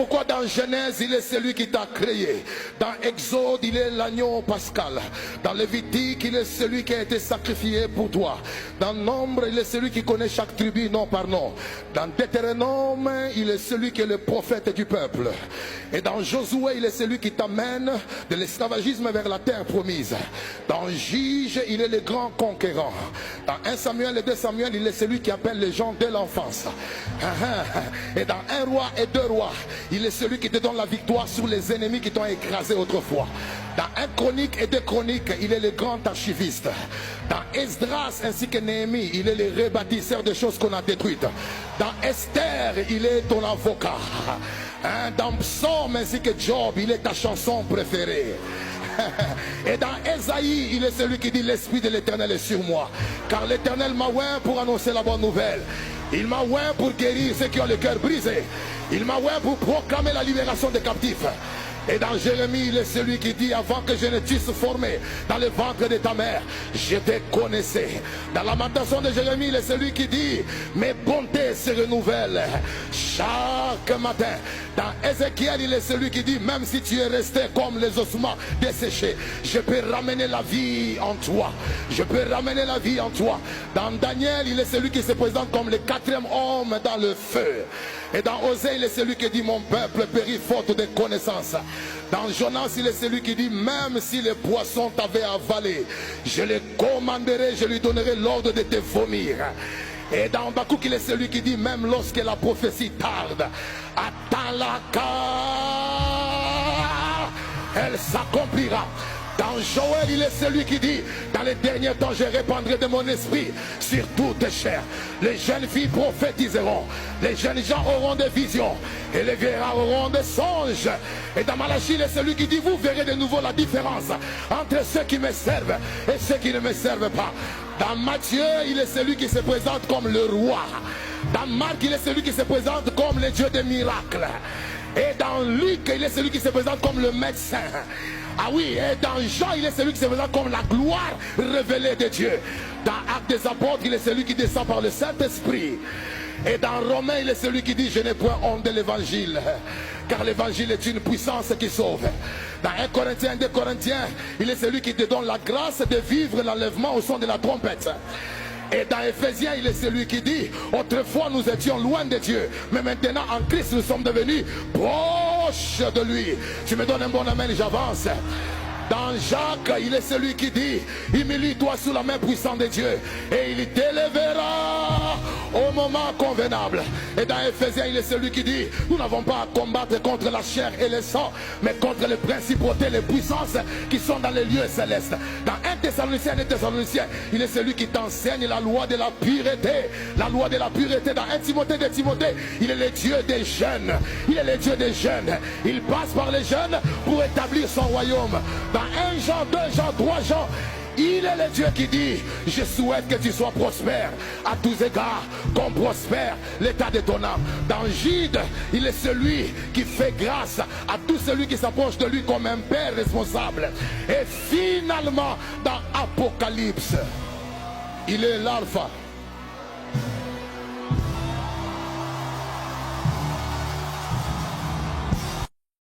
pourquoi dans Genèse, il est celui qui t'a créé. Dans Exode, il est l'agneau pascal. Dans Lévitique, il est celui qui a été sacrifié pour toi. Dans Nombre, il est celui qui connaît chaque tribu nom par nom. Dans Deutéronome, il est celui qui est le prophète du peuple. Et dans Josué, il est celui qui t'amène de l'esclavagisme vers la terre promise. Dans Juge, il est le grand conquérant. Dans 1 Samuel et 2 Samuel, il est celui qui appelle les gens dès l'enfance. Et dans 1 roi et 2 rois, il est celui qui te donne la victoire sur les ennemis qui t'ont écrasé autrefois. Dans 1 chronique et 2 chroniques, il est le grand archiviste. Dans Esdras ainsi que Néhémie, il est le rebâtisseur des choses qu'on a détruites. Dans Esther, il est ton avocat. Dans Psaume ainsi que Job, il est ta chanson préférée. Et dans Ésaïe, il est celui qui dit l'Esprit de l'Éternel est sur moi. Car l'Éternel m'a oint pour annoncer la bonne nouvelle. Il m'a oint pour guérir ceux qui ont le cœur brisé. Il m'a oint pour proclamer la libération des captifs. Et dans Jérémie, il est celui qui dit avant que je ne t'eusse formé dans le ventre de ta mère, je te connaissais. Dans Lamentation de Jérémie, il est celui qui dit mes bontés se renouvellent chaque matin. Dans Ézéchiel, il est celui qui dit même si tu es resté comme les ossements desséchés, je peux ramener la vie en toi. Je peux ramener la vie en toi. Dans Daniel, il est celui qui se présente comme le 4e homme dans le feu. Et dans Osée, il est celui qui dit mon peuple périt faute de connaissances. Dans Jonas, il est celui qui dit même si les poissons t'avaient avalé, je les commanderai, je lui donnerai l'ordre de te vomir. Et dans Habakkuk, il est celui qui dit même lorsque la prophétie tarde, attends-la car elle s'accomplira. Dans Joël, il est celui qui dit dans les derniers temps, je répandrai de mon esprit sur toutes chairs. Les jeunes filles prophétiseront, les jeunes gens auront des visions et les vieillards auront des songes. Et dans Malachie, il est celui qui dit vous verrez de nouveau la différence entre ceux qui me servent et ceux qui ne me servent pas. Dans Matthieu, il est celui qui se présente comme le roi. Dans Marc, il est celui qui se présente comme le Dieu des miracles. Et dans Luc, il est celui qui se présente comme le médecin. Ah oui, et dans Jean, il est celui qui se présente comme la gloire révélée de Dieu. Dans Actes des Apôtres, il est celui qui descend par le Saint-Esprit. Et dans Romains, il est celui qui dit je n'ai point honte de l'évangile, car l'évangile est une puissance qui sauve. Dans 1 Corinthiens, 2 Corinthiens, il est celui qui te donne la grâce de vivre l'enlèvement au son de la trompette. Et dans Éphésiens, il est celui qui dit autrefois nous étions loin de Dieu, mais maintenant en Christ nous sommes devenus proches de lui. Tu me donnes un bon amen, j'avance. Dans Jacques, il est celui qui dit humilie-toi sous la main puissante de Dieu et il t'élèvera au moment convenable. Et dans Éphésiens, il est celui qui dit nous n'avons pas à combattre contre la chair et le sang, mais contre les principautés, les puissances qui sont dans les lieux célestes. Dans 1 Thessaloniciens, il est celui qui t'enseigne la loi de la pureté. La loi de la pureté. Dans 1 Timothée de Timothée, il est le Dieu des jeunes. Il est le Dieu des jeunes. Il passe par les jeunes pour établir son royaume. Dans 1 Jean, 2 Jean, 3 Jean, il est le Dieu qui dit je souhaite que tu sois prospère à tous égards, qu'on prospère l'état de ton âme. Dans Jude, il est celui qui fait grâce à tout celui qui s'approche de lui comme un père responsable. Et finalement, dans Apocalypse, il est l'alpha